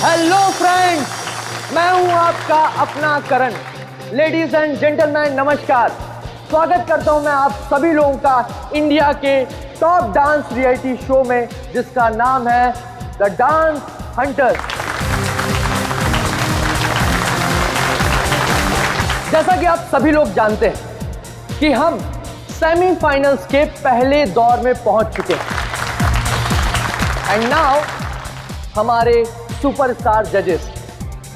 Hello friends, मैं हूं आपका अपना करण। लेडीज एंड जेंटलमैन नमस्कार। स्वागत करता हूं मैं आप सभी लोगों का इंडिया के टॉप डांस रियलिटी शो में, जिसका नाम है द डांस हंटर्स। जैसा कि आप सभी लोग जानते हैं कि हम सेमीफाइनल्स के पहले दौर में पहुंच चुके हैं। एंड नाउ हमारे सुपरस्टार जजेस,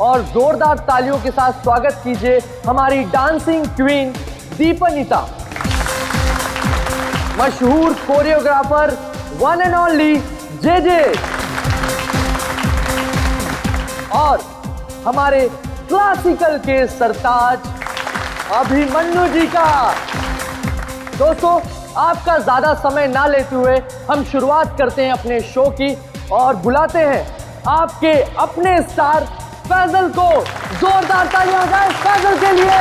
और जोरदार तालियों के साथ स्वागत कीजिए हमारी डांसिंग क्वीन दीपनिता, मशहूर choreographer one and only JJ, और हमारे क्लासिकल के सरताज अभिमन्यु जी का। दोस्तों, आपका ज्यादा समय ना लेते हुए हम शुरुआत करते हैं अपने शो की और बुलाते हैं आपके अपने स्टार फैजल को। जोरदार तालियां हो जाए फैजल के लिए।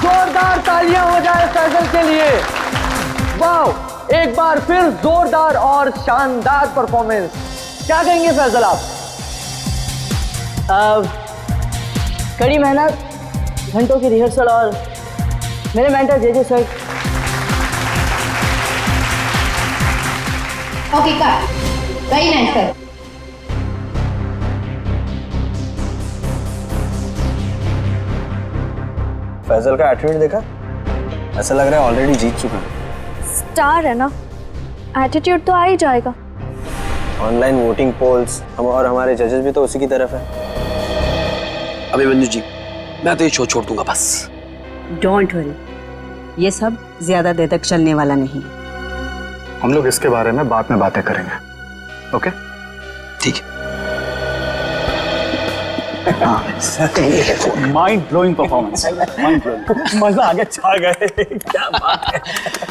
जोरदार तालियां हो जाए फैजल के लिए। वाह, एक बार फिर जोरदार और शानदार परफॉर्मेंस। क्या कहेंगे फैजल आप? कड़ी मेहनत, घंटों की रिहर्सल और मेरे mentor JJ sir. Okay cut, very nice sir. Faizal का एटीट्यूड देखा? ऐसा लग रहा है ऑलरेडी जीत चुका है। स्टार है ना, एटीट्यूड तो आ ही जाएगा। ऑनलाइन वोटिंग पोल्स और हमारे जजेस भी तो उसी की तरफ है। अभिमन्यु जी, मैं तो ये शो छोड़ दूंगा बस। डोंट वरी, ये सब ज्यादा देर तक चलने वाला नहीं। हम लोग इसके बारे में बाद में बातें करेंगे, ओके? ठीक है। Mind blowing performance, mind blowing. मजा आ गया, छा गए। क्या बात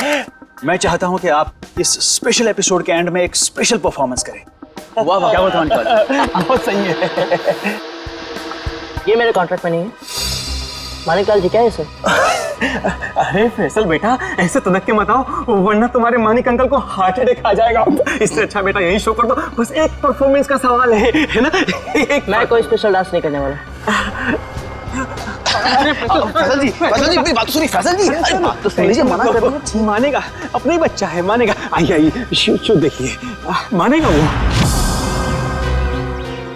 है। मैं चाहता हूं कि आप इस स्पेशल एपिसोड के एंड में एक स्पेशल परफॉर्मेंस करें। वाह वाह, क्या बताऊं? बहुत सही है। ये मेरे कॉन्ट्रैक्ट में नहीं है। मानिक लाल जी क्या है सर? अरे फैसल बेटा, ऐसे तनक के मत आओ, वरना तुम्हारे मानिक अंकल को हार्ट अटैक आ जाएगा। इससे अच्छा बेटा यही शो कर दो। बस एक परफॉर्मेंस का सवाल है ना? मैं कोई स्पेशल डांस नहीं करने वाला। फैजल जी, मेरी बात तो सुनिए। फैजल जी, अरे बात तो सुन लीजिए। मना कर रहा हूं। मानेगा, अपना ही बच्चा है, मानेगा। आइए शो देखिए, मानेगा वो।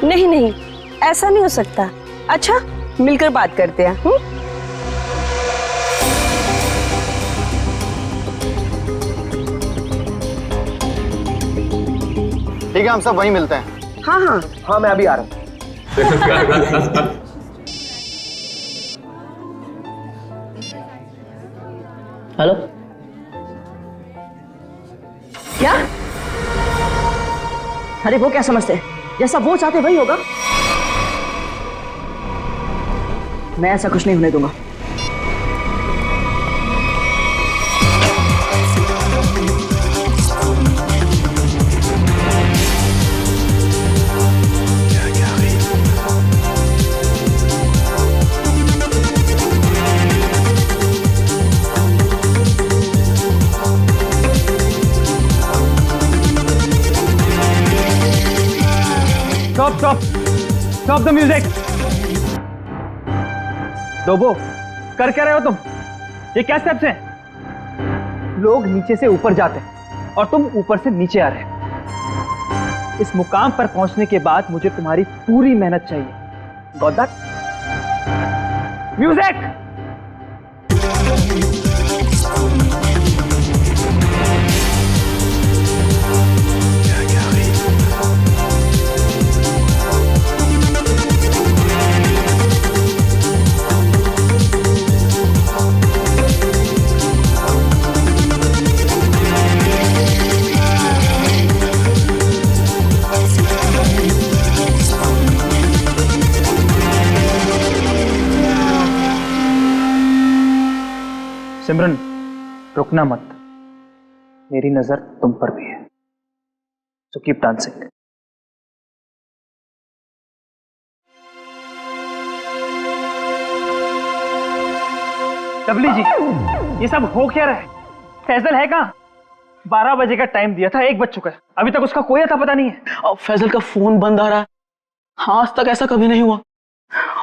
नहीं नहीं, ऐसा नहीं हो सकता। अच्छा, मिलकर बात करते हैं। ठीक है, हम सब वहीं मिलते हैं। हाँ हाँ हाँ, मैं अभी आ रहा हूं। हेलो, क्या? अरे वो क्या समझते हैं? जैसा वो चाहते वही होगा। मैं ऐसा कुछ नहीं होने दूंगा। Stop the music! डोबो, कर क्या रहे हो तुम? ये क्या स्टेप्स हैं? लोग नीचे से ऊपर जाते हैं और तुम ऊपर से नीचे आ रहे हो। इस मुकाम पर पहुंचने के बाद मुझे तुम्हारी पूरी मेहनत चाहिए। Got that? Music! सिमरन, रुकना मत, मेरी नजर तुम पर भी है, सो कीप डांसिंग। डबली जी, ये सब हो क्या रहा है? फैजल है कहाँ? 12 बजे का टाइम दिया था, 1 बज चुका है, अभी तक उसका कोई अता पता नहीं है। और फैजल का फोन बंद आ रहा है, आज तक ऐसा कभी नहीं हुआ।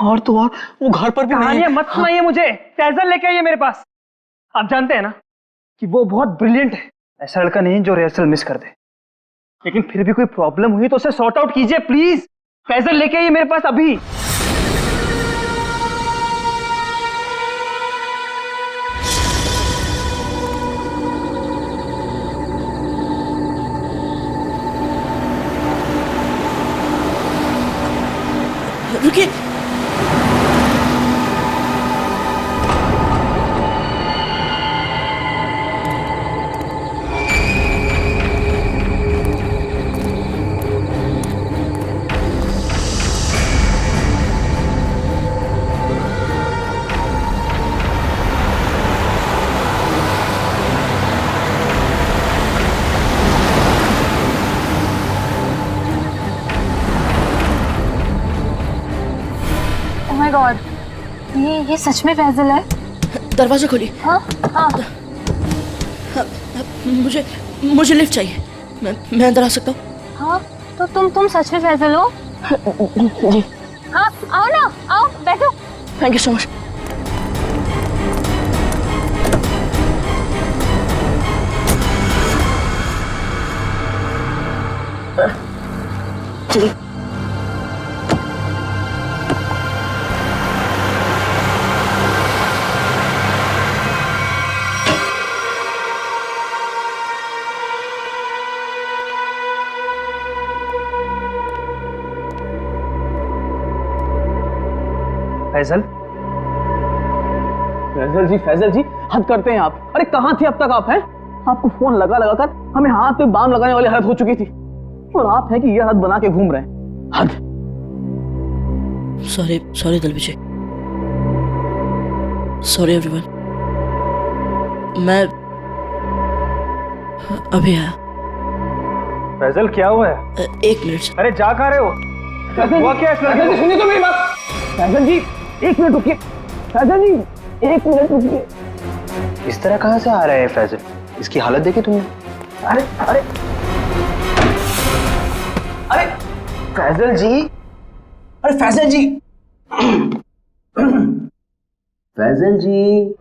और तो और वो घर पर भी नहीं कहानियां मत सुनाइए मुझे, फैजल लेके आइए मेरे पास। आप जानते हैं ना कि वो बहुत ब्रिलियंट है, ऐसा लड़का नहीं जो रिहर्सल मिस कर दे, लेकिन फिर भी कोई प्रॉब्लम हुई तो उसे सॉर्ट आउट कीजिए प्लीज। फैजल लेके आइए मेरे पास अभी। रुकिए, ओह माय गॉड, ये सच में फैजल है? दरवाजा खोलिए। हाँ हाँ। मुझे लिफ्ट चाहिए, मैं अंदर आ सकता हूँ? हाँ तो तुम सच में फैजल हो? जी। हाँ आओ ना, आओ बैठो। Thank you so much. चलिए। फैजल, फैजल जी हद करते हैं आप। अरे कहाँ थे अब तक आप? हैं आपको फोन लगा लगा कर हमें हाथ पे बाम लगाने वाली हालत हो चुकी थी, और आप हैं कि ये हाथ बना के घूम रहे हैं। हद। सॉरी दल विजय, सॉरी एवरीवन। मैं अभी आया। फैजल क्या हुआ है? 1 मिनट। अरे जा कहाँ रहे हो? हुआ क्या इस लड़के को? सुनिए तो मेरी बात। फैजल जी 1 मिनट रुकिए। फैजल जी 1 मिनट रुकिए। इस तरह कहाँ से आ रहे हैं फैजल? इसकी हालत देखी तुमने? अरे अरे अरे फैजल जी, अरे फैजल जी, फैजल जी।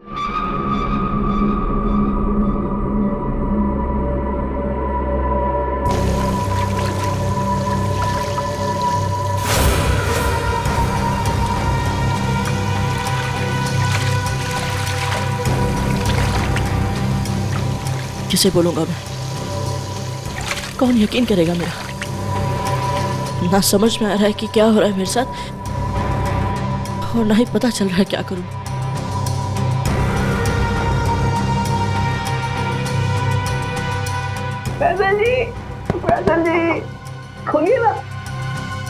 किसे बोलूंगा मैं? कौन यकीन करेगा मेरा? ना समझ में आ रहा है कि क्या हो रहा है मेरे साथ, और ना ही पता चल रहा है क्या करूं। फैजल जी खोलिए ना।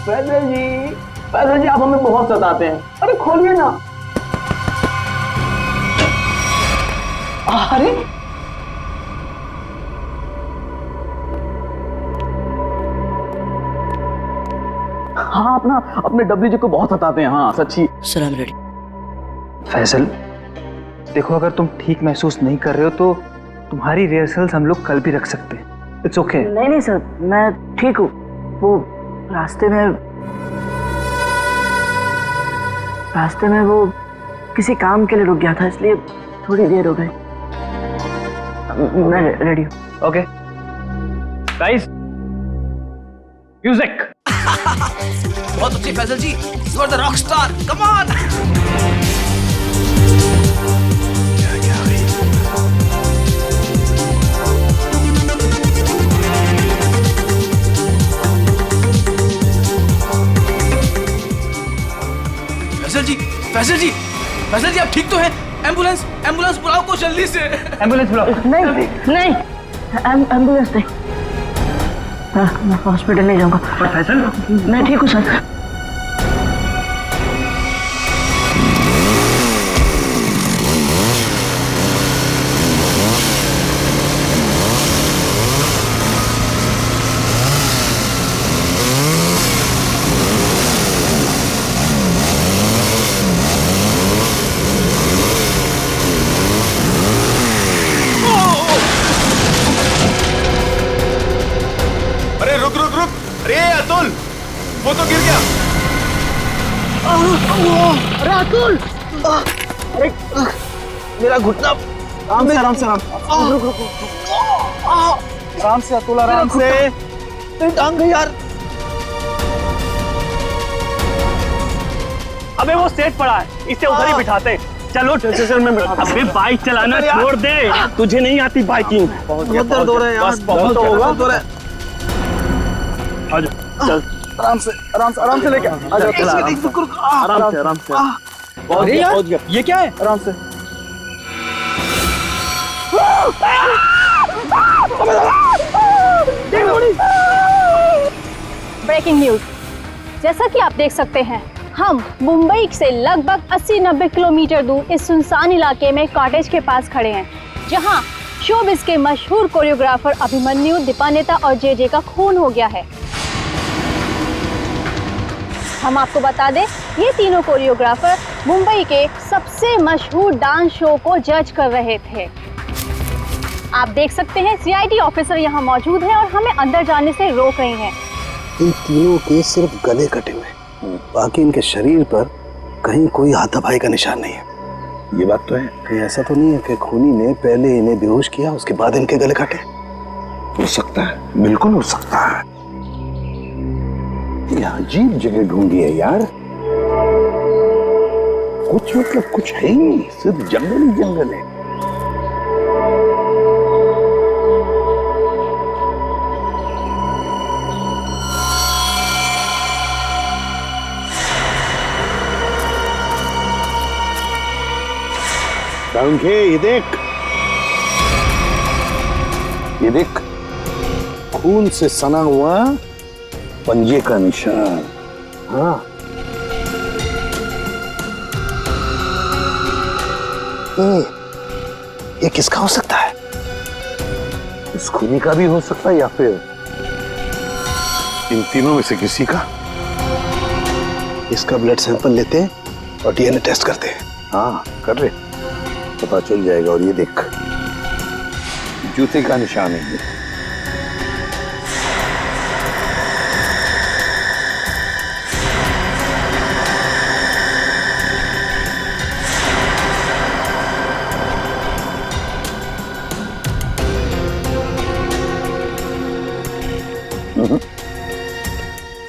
फैजल जी आप हमें बहुत सताते हैं। अरे खोलिए ना। अरे हाँ, अपने डब्ल्यू जी को बहुत सताते हैं। हाँ सच्ची। सलाम रेडी। फैजल देखो, अगर तुम ठीक महसूस नहीं कर रहे हो तो तुम्हारी रिहर्सल्स हम लोग कल भी रख सकते हैं। It's okay. नहीं सर, मैं ठीक हूँ। वो रास्ते में वो किसी काम के लिए रुक गया था, इसलिए थोड़ी देर हो गई। मैं रेडी हूँ। Okay guys, music. बहुत अच्छी Faisal ji, you are the rock star, come on. Faisal ji आप ठीक तो हैं? एम्बुलेंस बुलाओ को जल्दी से। एम्बुलेंस बुलाओ। नहीं, एम्बुलेंस नहीं। मैं हॉस्पिटल नहीं जाऊंगा। पर फैजल, मैं ठीक हूँ सर। वो तो गिर गया। राहुल, अरे मेरा घुटना। आराम से आराम से आराम से अतुल, आराम से। तेरी टांग गई यार। अबे वो सेट पड़ा है, इसे उधर ही बिठाते। चलो अबे बाइक चलाना छोड़ दे, तुझे नहीं आती बाइकिंग। बहुत दर्द हो रहा है यार, बहुत होगा। चल आराम से लेके आराम से। अरे यार, ये क्या है? आराम से। ब्रेकिंग न्यूज, जैसा कि आप देख सकते हैं, हम मुंबई से लगभग 80-90 किलोमीटर दूर इस सुनसान इलाके में कॉटेज के पास खड़े हैं, जहां शोबिस के मशहूर कोरियोग्राफर अभिमन्यु, दीपानेता और जे का खून हो गया है। हम आपको बता दें, ये तीनों कोरियोग्राफर मुंबई के सबसे मशहूर डांस शो को जज कर रहे थे। आप देख सकते हैं सीआईडी ऑफिसर यहाँ मौजूद हैं और हमें अंदर जाने से रोक रहे हैं। इन तीनों के सिर्फ गले कटे हुए, बाकी इनके शरीर पर कहीं कोई हाथापाई का निशान नहीं है। ये बात तो है। कहीं ऐसा तो नहीं है कि खूनी ने पहले इन्हें बेहोश किया, उसके बाद इनके गले काटे? हो सकता है, बिल्कुल हो सकता है। ये अजीब जगह ढूंढी है यार। कुछ मतलब कुछ है ही नहीं, सिर्फ जंगल ही जंगल है। ये देख, खून से सना हुआ पंजे का निशान। हाँ, ये किसका हो सकता है? उस खूनी का भी हो सकता है या फिर इन तीनों में से किसी का। इसका ब्लड सैंपल लेते हैं और डीएनए टेस्ट करते हैं। हाँ कर रहे, पता चल जाएगा। और ये देख, जूते का निशान है।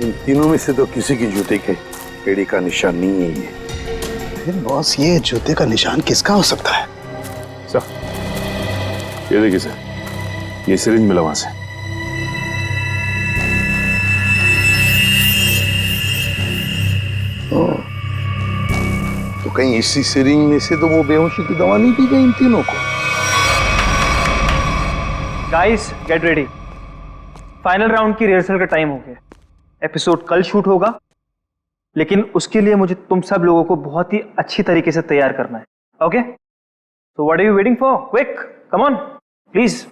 इन तीनों में से तो किसी की जूते के एड़ी का निशान नहीं है। ये फिर बॉस, ये जूते का निशान किसका हो सकता है? ये देखिए सर, ये सिरिंज मिला वहां से। तो कहीं इसी सिरिंज में से तो वो बेहोशी की दवा नहीं दी गई इन तीनों को? Guys get ready, final round की रिहर्सल का टाइम हो गया। एपिसोड कल शूट होगा, लेकिन उसके लिए मुझे तुम सब लोगों को बहुत ही अच्छी तरीके से तैयार करना है। Okay, so what are you waiting for? Quick, come on please.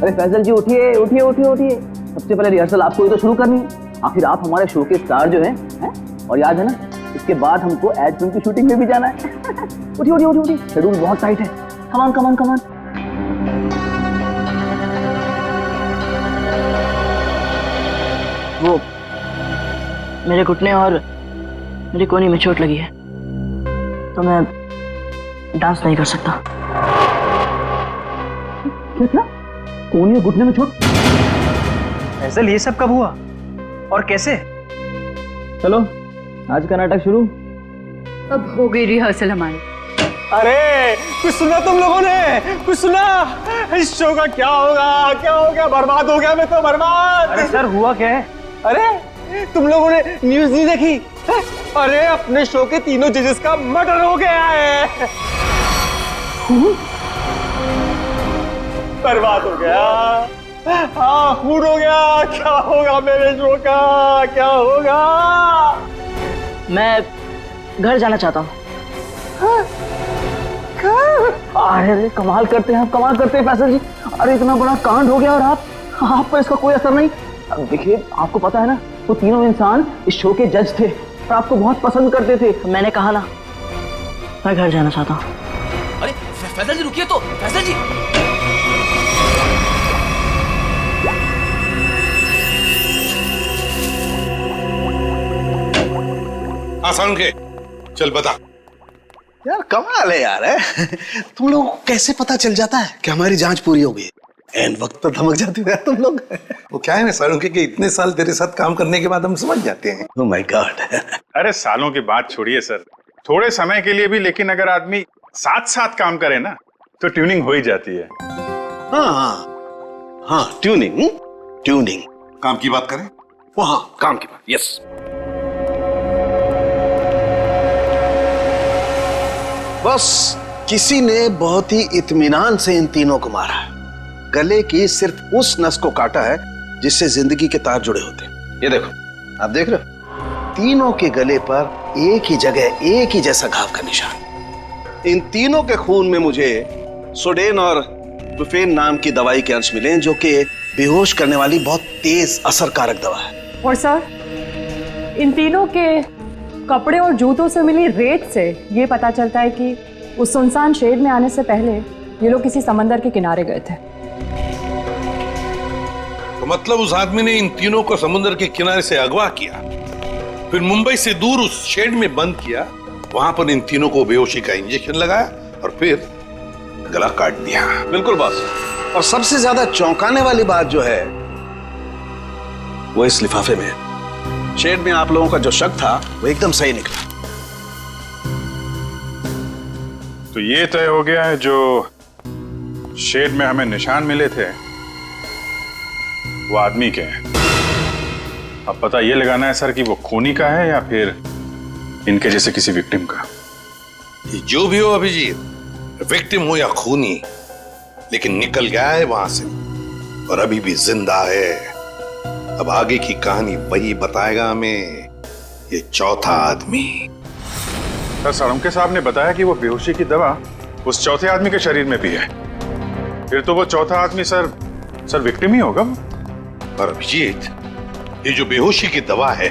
अरे फैजल जी, उठिए उठिए उठिए उठिए। सबसे पहले रिहर्सल आपको ही तो शुरू करनी है। आखिर आप हमारे शो के स्टार जो हैं, और याद है ना, इसके बाद हमको एड फिल्म की शूटिंग में भी जाना है। उठिए उठिए उठिए, शेड्यूल बहुत टाइट है। Come on come on come on. वो मेरे घुटने और मेरी कोहनी में चोट लगी है, तो मैं डांस नहीं कर सकता। क्या क्या? कोहनी और घुटने में चोट? फैजल, ये सब कब हुआ और कैसे? चलो आज का नाटक शुरू। अब हो गई रिहर्सल हमारी। अरे कुछ सुना तुम लोगों ने? कुछ सुना? इस शो का क्या होगा? क्या हो गया? बर्बाद हो गया मैं तो, बर्बाद। अरे सर, हुआ क्या है? अरे तुम लोगों ने न्यूज़ नहीं देखी? अरे अपने शो के तीनों जजेस का मर्डर हो गया है। बर्बाद हो गया। हाँ, खून हो गया। क्या होगा मेरे शो का? क्या होगा? मैं घर जाना चाहता हूँ। अरे कमाल करते हैं आप, कमाल करते हैं फैसल जी। अरे इतना बड़ा कांड हो गया और आप पर इसका कोई असर नहीं। देखिए, आपको पता है ना, वो तीनों इंसान इस शो के जज थे और आपको बहुत पसंद करते थे। मैंने कहा ना, मैं घर जाना चाहता हूँ। अरे फैजल जी रुकिए तो, फैजल जी। आसान के चल बता। यार कमाल है यार, है? तुम लोग को कैसे पता चल जाता है कि हमारी जांच पूरी हो गई? एन वक्त पर धमक जाते हो यार तुम लोग। वो क्या है ना सारुण के कि इतने साल तेरे साथ काम करने के बाद हम समझ जाते हैं। Oh my God. अरे सालों की बात छोड़िए सर, थोड़े समय के लिए भी, लेकिन अगर आदमी साथ साथ काम करे ना तो ट्यूनिंग हो ही जाती है। हाँ ट्यूनिंग। काम की बात करें? वो हाँ, काम की बात। यस। बस किसी ने बहुत ही इत्मीनान से इन तीनों को मारा है। गले की सिर्फ उस नस को काटा है जिससे जिंदगी के तार जुड़े होते हैं। ये देखो, आप देख रहे हो, तीनों के गले पर एक ही जगह एक ही जैसा घाव का निशान। इन तीनों के खून में मुझे सोडेन और बुफेन नाम की दवाई के अंश मिले, जो कि बेहोश करने वाली बहुत तेज असरकारक दवा है। और सर, इन तीनों के कपड़े और जूतों से मिली रेत से ये पता चलता है कि उस सुनसान शेड में आने से पहले ये लोग किसी समंदर के किनारे गए थे। तो मतलब उस आदमी ने इन तीनों को समुद्र के किनारे से अगवा किया, फिर मुंबई से दूर उस शेड में बंद किया, वहां पर इन तीनों को बेहोशी का इंजेक्शन लगाया और फिर गला काट दिया। बिल्कुल बॉस। और सबसे ज्यादा चौंकाने वाली बात जो है वो इस लिफाफे में है। शेड में आप लोगों का जो शक था वो एकदम सही निकला। तो ये तय हो गया है, जो शेड में हमें निशान मिले थे वो आदमी के हैं। अब पता ये लगाना है सर कि वो खूनी का है या फिर इनके जैसे किसी विक्टिम का। जो भी हो अभिजीत, विक्टिम हो या खूनी, लेकिन निकल गया है वहां से और अभी भी जिंदा है। अब आगे की कहानी वही बताएगा हमें, ये चौथा आदमी। सर साळुंके साहब ने बताया कि वो बेहोशी की दवा उस चौथे आदमी के शरीर में भी है। फिर तो वो चौथा आदमी सर विक्टिम ही होगा। और अभिजीत, ये जो बेहोशी की दवा है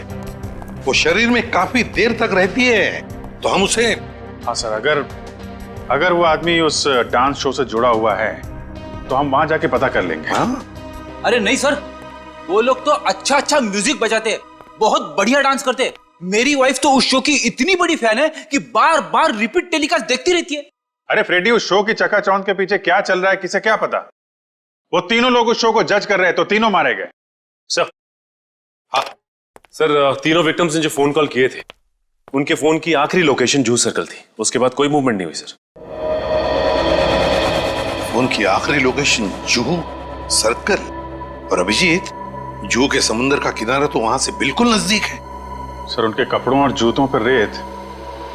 वो शरीर में काफी देर तक रहती है, तो हम उसे। हाँ सर, अगर वो आदमी उस डांस शो से जुड़ा हुआ है तो हम वहां जाके पता कर लेंगे। हाँ? अरे नहीं सर, वो लोग तो अच्छा म्यूजिक बजाते, बहुत बढ़िया डांस करते। मेरी वाइफ तो उस शो की इतनी बड़ी फैन है कि बार बार रिपीट टेलीकास्ट देखती रहती है। अरे फ्रेडी, उस शो की चकाचौंध के पीछे क्या चल रहा है किसे क्या पता। वो तीनों लोग उस शो को जज कर रहे हैं तो तीनों मारे गए। सर, हाँ सर, तीनों विक्टिम्स ने जो फोन कॉल किए थे उनके फोन की आखिरी लोकेशन जूहू सर्कल थी। उसके बाद कोई मूवमेंट नहीं हुई सर। फोन की आखिरी लोकेशन जूहू सर्कल? और अभिजीत, जूहू के समुद्र का किनारा तो वहां से बिल्कुल नजदीक है। सर उनके कपड़ों और जूतों पर रेत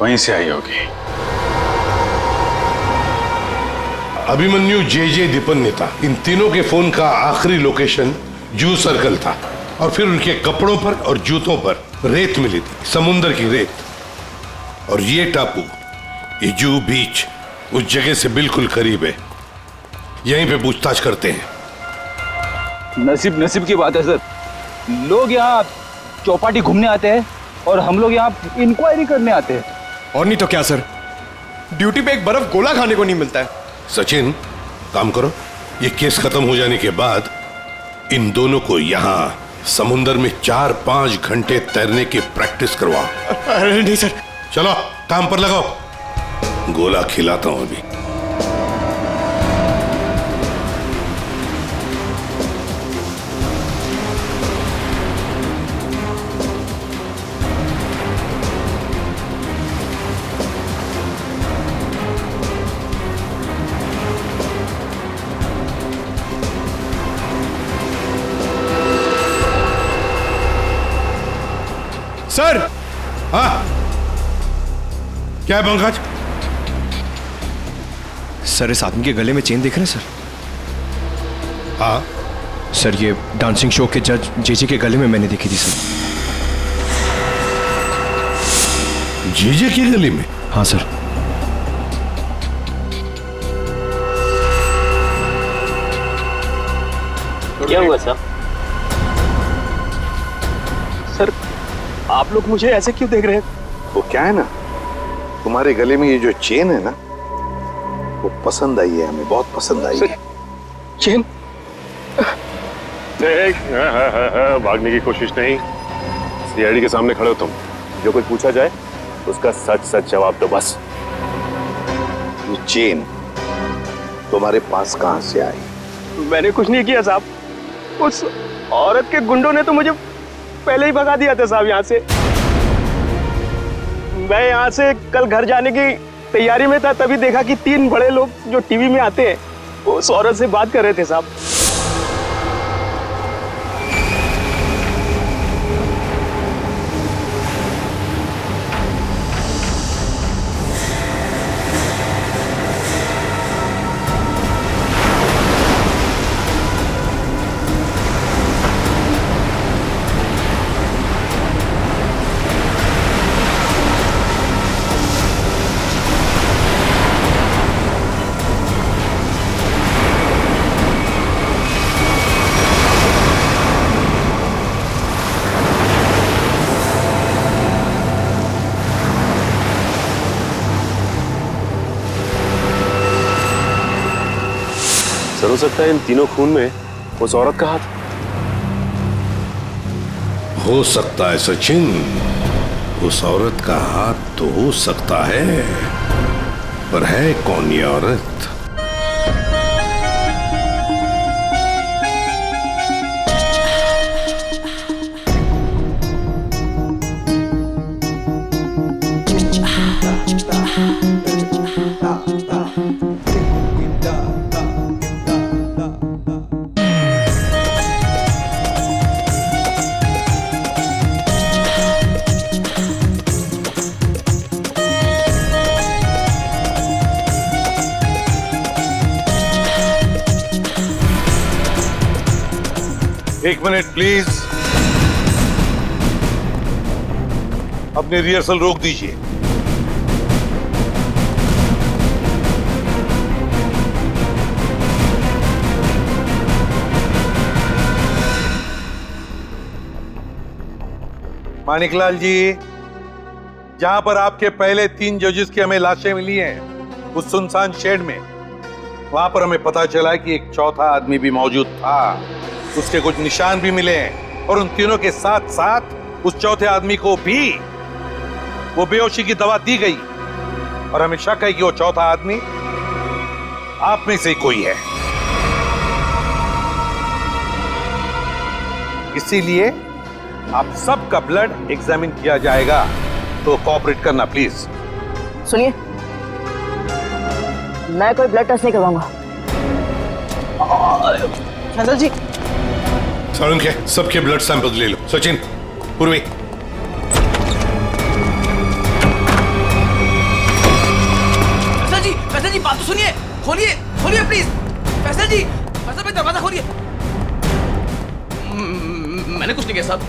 वहीं से आई होगी। अभिमन्यु जे दीपन नेता, इन तीनों के फोन का आखिरी लोकेशन जूहू सर्कल था और फिर उनके कपड़ों पर और जूतों पर रेत मिली थी, समुद्र की रेत। और ये टापू, ये जूहू बीच, उस जगह से बिल्कुल करीब है। यहीं पे पूछताछ करते हैं। नसीब की बात है सर, लोग यहाँ चौपाटी घूमने आते हैं और हम लोग यहाँ इंक्वायरी करने आते हैं। और नहीं तो क्या सर, ड्यूटी पे एक बर्फ गोला खाने को नहीं मिलता है। सचिन, काम करो, ये केस खत्म हो जाने के बाद इन दोनों को यहाँ समुद्र में 4-5 घंटे तैरने की प्रैक्टिस करवाओ। अरे नहीं सर। चलो काम पर लगाओ, गोला खिलाता हूं अभी। सर। हाँ, क्या है पंकज? सर, इस आदमी के गले में चेन देख रहे हैं सर? हाँ सर, ये डांसिंग शो के जज जेजे के गले में मैंने देखी थी सर। जेजे के गले में? हाँ सर। क्या हुआ सर? सर, आप लोग मुझे ऐसे क्यों देख रहे हैं? वो क्या है ना, तुम्हारे गले में ये जो चेन है ना, वो पसंद आई है हमें, बहुत पसंद आई है। चेन? देख, भागने की कोशिश नहीं। सीआईडी के सामने खड़े हो तुम, जो कुछ पूछा जाए उसका सच सच जवाब दो बस। ये चेन तुम्हारे पास कहां से आई? मैंने कुछ नहीं किया साहब, उस औरत के गुंडों ने तो मुझे पहले ही भगा दिया था साहब यहाँ से। मैं यहाँ से कल घर जाने की तैयारी में था, तभी देखा कि 3 बड़े लोग जो टीवी में आते हैं वो उस औरत से बात कर रहे थे साहब। सर, हो सकता है इन तीनों खून में उस औरत का हाथ। हो सकता है सचिन, उस औरत का हाथ तो हो सकता है, पर है कौन ये औरत? एक मिनट प्लीज, अपनी रिहर्सल रोक दीजिए। मानिकलाल जी, जहां पर आपके पहले 3 जजेस की हमें लाशें मिली हैं, उस सुनसान शेड में, वहां पर हमें पता चला कि एक चौथा आदमी भी मौजूद था। उसके कुछ निशान भी मिले हैं और उन तीनों के साथ साथ उस चौथे आदमी को भी वो बेहोशी की दवा दी गई और हमें शक है कि वो चौथा आदमी आप में से कोई है। इसीलिए आप सबका ब्लड एग्जामिन किया जाएगा, तो कोऑपरेट करना प्लीज। सुनिए, मैं कोई ब्लड टेस्ट नहीं करवाऊंगा। फैजल जी, सारुण के सबके ब्लड सैंपल ले लो। सचिन, पूर्वी। फैसल जी बात तो सुनिए, खोलिए खोलिए प्लीज। फैसल जी, फैसल भाई दरवाजा खोलिए। मैंने कुछ नहीं किया साहब।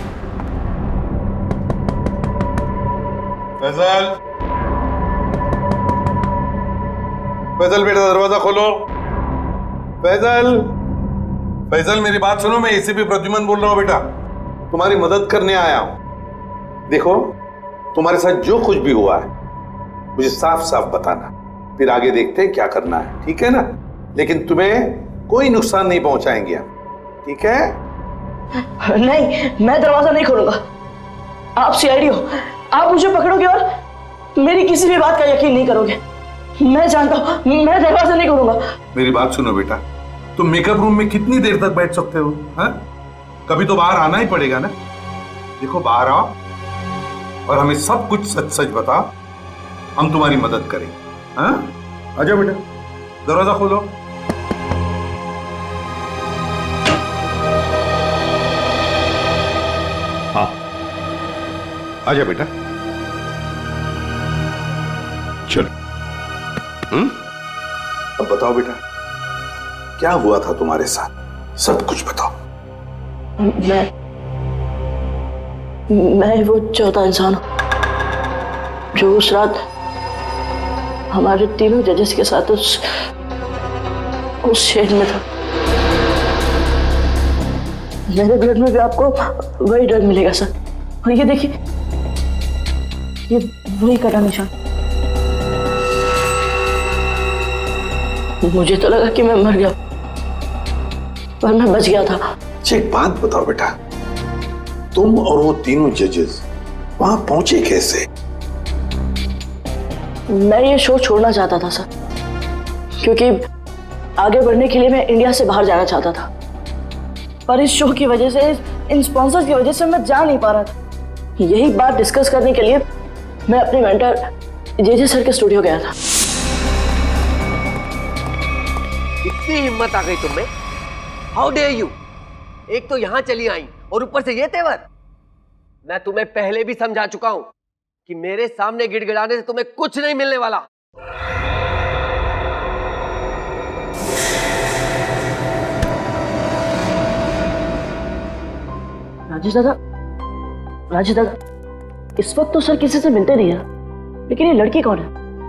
फैजल, फैजल बेटा दरवाजा खोलो। फैजल, फैजल मेरी बात सुनो, मैं एसीपी प्रद्युमन बोल रहा हूं बेटा, तुम्हारी मदद करने आया हूं। देखो, तुम्हारे साथ जो कुछ भी हुआ है मुझे साफ साफ बताना, फिर आगे देखते हैं क्या करना है, ठीक है ना? लेकिन तुम्हें कोई नुकसान नहीं पहुंचाएंगे हम, ठीक है? नहीं, मैं दरवाजा नहीं खोलूंगा। आप सीआईडी हो, आप मुझे पकड़ोगे और मेरी किसी भी बात का यकीन नहीं करोगे। मैं जानता हूं, मैं दरवाजा नहीं खोलूंगा। मेरी बात सुनो बेटा, तुम मेकअप रूम में कितनी देर तक बैठ सकते हो? हाँ? कभी तो बाहर आना ही पड़ेगा ना। देखो, बाहर आओ और हमें सब कुछ सच सच बताओ, हम तुम्हारी मदद करेंगे। हाँ? आजाओ बेटा, दरवाजा खोलो। हाँ, आजा बेटा, चलो। अब बताओ बेटा, क्या हुआ था तुम्हारे साथ? सब कुछ बताओ। मैं वो चौथा इंसान हूं जो उस रात हमारे तीनों जजेस के साथ उस शेड में था। मेरे ब्लड में भी आपको वही ड्रग मिलेगा सर। और ये देखिए, ये वही कटा निशान। मुझे तो लगा कि मैं मर गया, पर मैं बच गया था। अच्छा एक बात बताओ बेटा, तुम और वो तीनों जजेस वहां पहुंचे कैसे? मैं ये शो छोड़ना चाहता था सर, क्योंकि आगे बढ़ने के लिए मैं इंडिया से बाहर जाना चाहता था, पर इस शो की वजह से, इन स्पॉन्सर्स की वजह से मैं जा नहीं पा रहा था। यही बात डिस्कस करने के लिए मैं अपने मेंटर जेजे सर के स्टूडियो गया था। इतनी हिम्मत आ गई तुम्हें? How dare you! एक तो यहां चली आई और ऊपर से ये तेवर। मैं तुम्हें पहले भी समझा चुका हूं कि मेरे सामने गिड़गिड़ाने से तुम्हें कुछ नहीं मिलने वाला। राजेश दादा, इस वक्त तो सर किसी से मिलते नहीं है, लेकिन ये लड़की कौन है?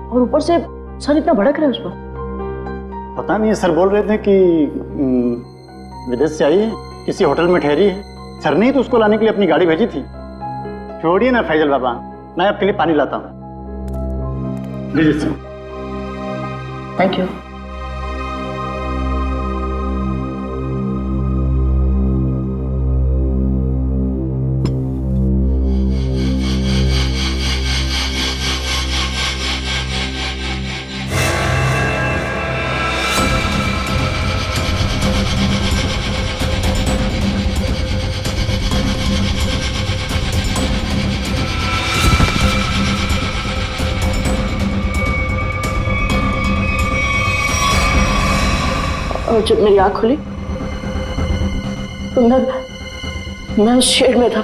और ऊपर से सर इतना भड़क रहे हैं उस पर। पता नहीं, सर बोल रहे थे कि विदेश से आई है, किसी होटल में ठहरी है। सर ने तो उसको लाने के लिए अपनी गाड़ी भेजी थी। छोड़िए ना फैजल बाबा, मैं आपके लिए पानी लाता हूँ। जी सर। Thank you. और जब मेरी आंख खुली तो मैं उस शेड में था।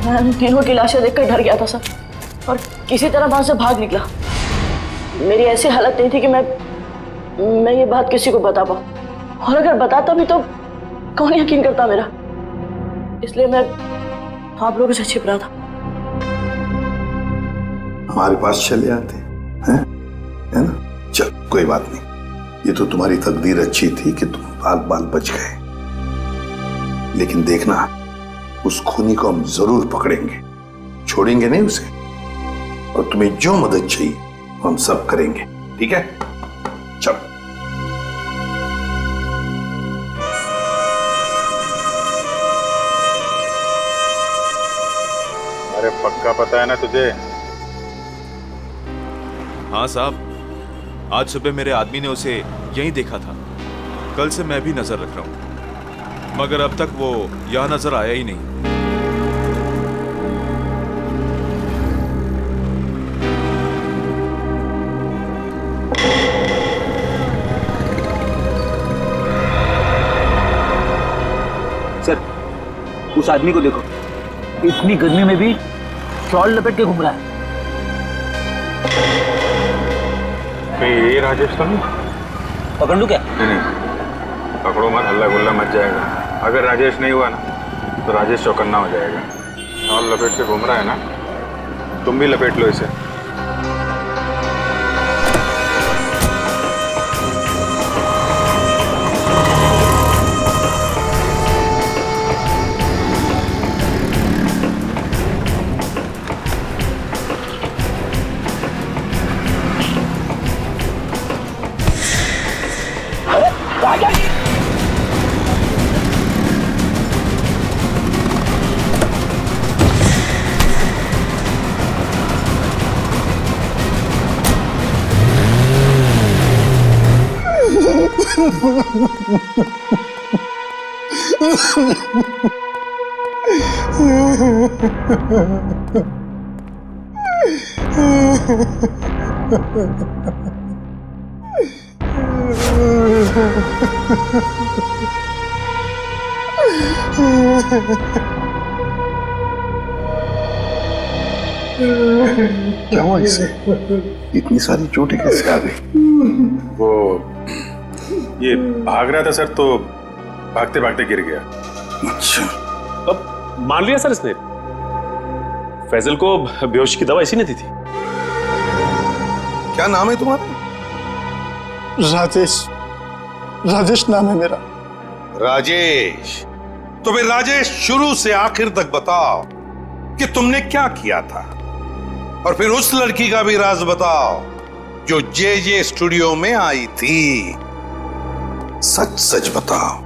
मैं उन तीनों की लाशें देखकर डर गया था सर, और किसी तरह वहां से भाग निकला। मेरी ऐसी हालत नहीं थी कि मैं ये बात किसी को बता पाऊं, और अगर बताता भी तो कौन यकीन करता मेरा। इसलिए मैं आप लोगों से छिप रहा था। हमारे पास चले आते हैं, है ना? चल कोई बात नहीं, ये तो तुम्हारी तकदीर अच्छी थी कि तुम बाल बाल बच गए। लेकिन देखना, उस खूनी को हम जरूर पकड़ेंगे, छोड़ेंगे नहीं उसे। और तुम्हें जो मदद चाहिए हम सब करेंगे, ठीक है? चलो। अरे पक्का पता है ना तुझे? हाँ साहब, आज सुबह मेरे आदमी ने उसे यहीं देखा था। कल से मैं भी नजर रख रहा हूं, मगर अब तक वो यहां नजर आया ही नहीं। सर, उस आदमी को देखो, इतनी गर्मी में भी शॉल लपेट के घूम रहा है। ये राजेश तो नहीं? पकड़ लूं क्या? नहीं, पकड़ो मत, हल्ला गुल्ला मच जाएगा। अगर राजेश नहीं हुआ ना तो राजेश चौकन्ना हो जाएगा। शॉल लपेट के घूम रहा है ना, तुम भी लपेट लो इसे। क्या हुआ इसे? इतनी सारी चोटें कैसे आ गई? वो ये भाग रहा था सर, तो भागते भागते गिर गया। अच्छा, अब मान लिया सर इसने। फैजल को बेहोशी की दवा इसी ने दी थी। क्या नाम है तुम्हारा? राजेश। राजेश नाम है मेरा। राजेश, तो फिर राजेश शुरू से आखिर तक बताओ कि तुमने क्या किया था, और फिर उस लड़की का भी राज बताओ जो जे स्टूडियो में आई थी। सच सच बताओ।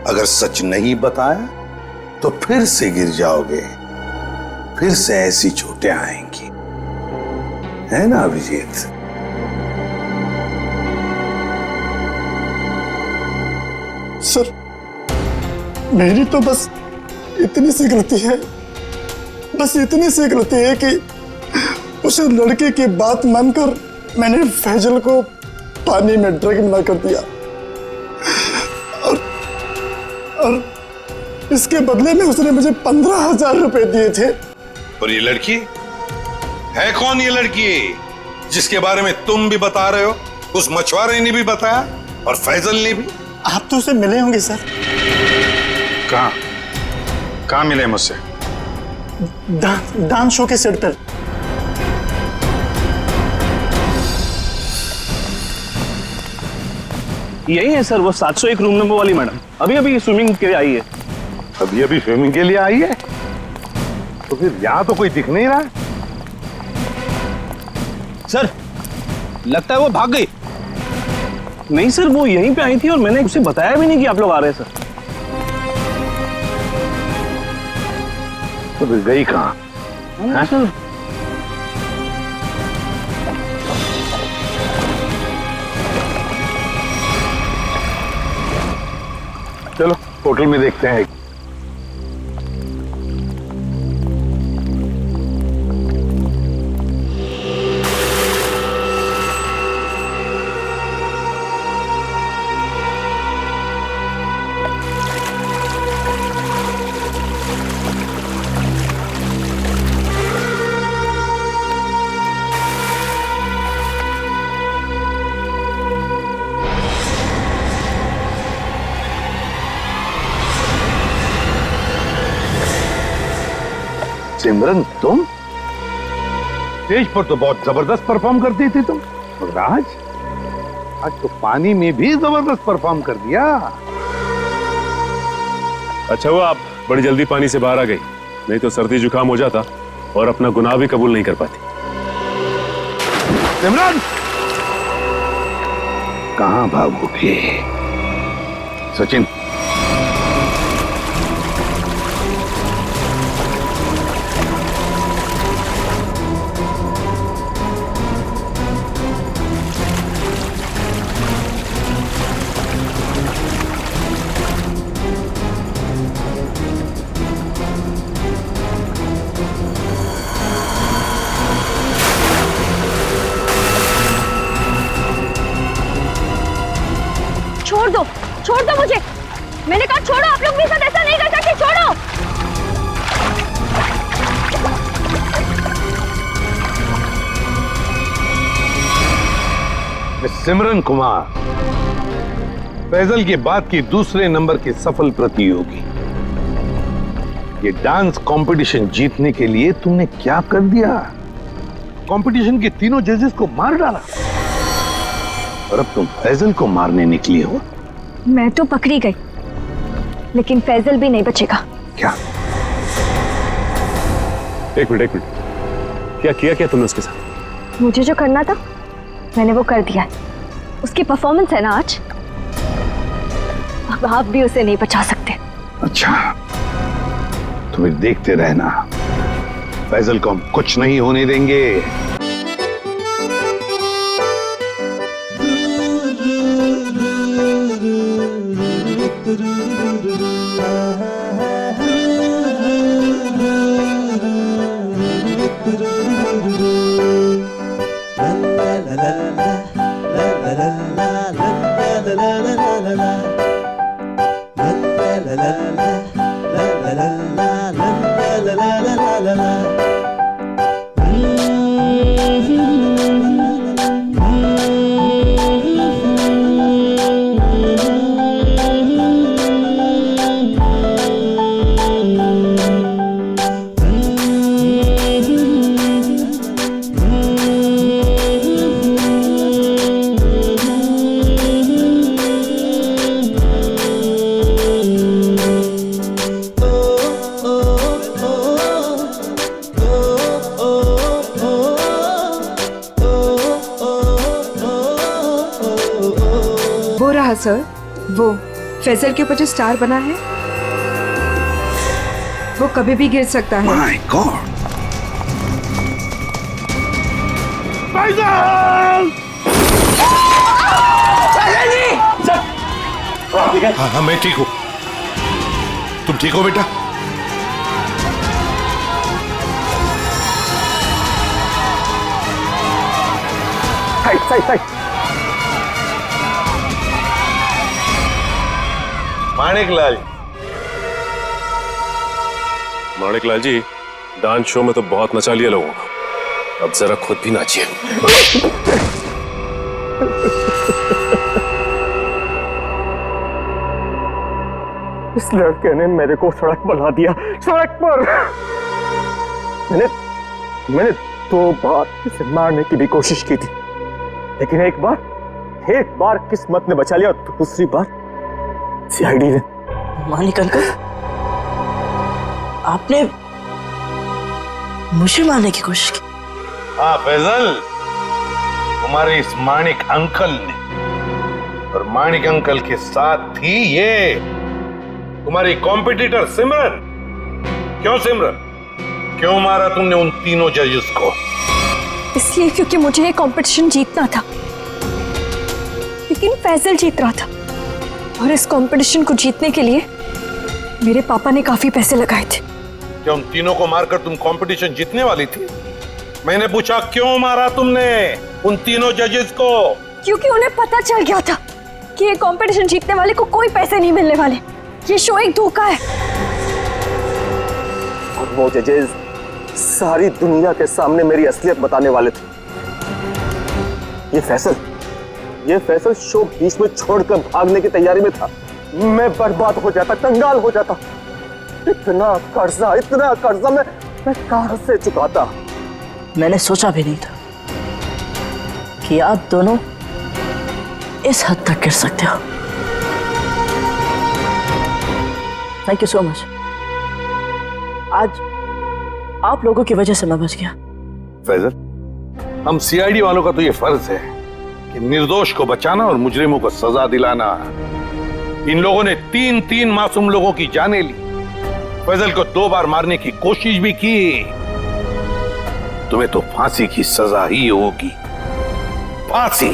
अगर सच नहीं बताया तो फिर से गिर जाओगे, फिर से ऐसी चोटें आएंगी, है ना अभिजीत? सर, मेरी तो बस इतनी सी गलती है, बस इतनी सी गलती है कि उस लड़के की बात मानकर मैंने फैजल को पानी में ड्रग मिला कर दिया, और इसके बदले में उसने मुझे 15,000 रुपए दिए थे। और ये लड़की है कौन? ये लड़की जिसके बारे में तुम भी बता रहे हो, उस मछुआरे ने भी बताया और फैजल ने भी। आप तो उसे मिले होंगे सर। कहाँ मिले मुझसे? डांस शो के सेट पर। यही है सर, वो 701 रूम नंबर वाली मैडम। अभी अभी स्विमिंग के लिए आई है। अभी अभी स्विमिंग के लिए आई है? तो फिर यहां तो कोई दिख नहीं रहा। सर, लगता है वो भाग गई। नहीं सर, वो यहीं पे आई थी और मैंने उसे बताया भी नहीं कि आप लोग आ रहे हैं सर। तो फिर गई कहां? सर, चलो होटल में देखते हैं। सिमरन, तुम स्टेज पर तो बहुत जबरदस्त परफॉर्म करती थी तुम, मगर आज तो पानी में भी जबरदस्त परफॉर्म कर दिया। अच्छा हुआ आप बड़ी जल्दी पानी से बाहर आ गई, नहीं तो सर्दी जुकाम हो जाता और अपना गुनाह भी कबूल नहीं कर पाती। सिमरन, कहां भागोगे? सचिन, छोड़ दो मुझे। मैंने कहा छोड़ो, आप लोग मेरे साथ ऐसा नहीं कर सकते, छोड़ो। सिमरन कुमार, फैजल के बाद की दूसरे नंबर की सफल प्रतियोगी। ये डांस कंपटीशन जीतने के लिए तुमने क्या कर दिया? कंपटीशन के तीनों जजेस को मार डाला और अब तुम फैजल को मारने निकली हो। मैं तो पकड़ी गई, लेकिन फैजल भी नहीं बचेगा। क्या? एक मिनट, क्या किया तुमने उसके साथ? मुझे जो करना था मैंने वो कर दिया। उसकी परफॉर्मेंस है ना आज, अब आप भी उसे नहीं बचा सकते। अच्छा, तुम्हें देखते रहना, फैजल को हम कुछ नहीं होने देंगे। वो रहा सर, वो फैजल के ऊपर जो स्टार बना है वो कभी भी गिर सकता है। My God. हाँ, मैं ठीक हूँ। तुम ठीक हो बेटा? माणिकलाल। माणिकलाल जी, डांस शो में तो बहुत नचा लिया लोगों को, अब जरा खुद भी नाचिए। इस लड़के ने मेरे को सड़क पर ला दिया, सड़क पर। मैंने 2 बार इसे मारने की भी कोशिश की थी, लेकिन एक बार किस्मत ने बचा लिया और दूसरी बार सीआईडी ने। मानिक अंकल, आपने मुझे मारने की कोशिश की? हाँ फैजल, तुम्हारे इस माणिक अंकल ने, और माणिक अंकल के साथ थी ये तुम्हारी कॉम्पिटिटर सिमरन। क्यों सिमरन, क्यों मारा तुमने उन तीनों जजेस को? इसलिए क्योंकि मुझे ये कंपटीशन जीतना था, लेकिन फैजल जीत रहा था, और इस कंपटीशन को जीतने के लिए मेरे पापा ने काफी पैसे लगाए थे। क्या उन तीनों को मारकर तुम कंपटीशन जीतने वाली थी? मैंने पूछा क्यों मारा तुमने उन तीनों जजेस को? क्योंकि उन्हें पता चल गया था कि ये कंपटीशन जीतने वाले को कोई पैसे नहीं मिलने वाले, ये शो एक धोखा है। और वो जजेस सारी दुनिया के सामने मेरी असलियत बताने वाले थे। ये फैसल शो बीच में छोड़कर भागने की तैयारी में था। मैं बर्बाद हो जाता, कंगाल हो जाता। इतना कर्जा मैं कहां से चुकाता? मैंने सोचा भी नहीं था कि आप दोनों इस हद तक गिर सकते हो। Thank you so much. आज आप लोगों की वजह से मैं बच गया। फैजल, हम सीआईडी वालों का तो ये फर्ज है कि निर्दोष को बचाना और मुजरिमों को सजा दिलाना। इन लोगों ने 3 मासूम लोगों की जानें ली, फैजल को 2 बार मारने की कोशिश भी की। तुम्हें तो फांसी की सजा ही होगी, फांसी।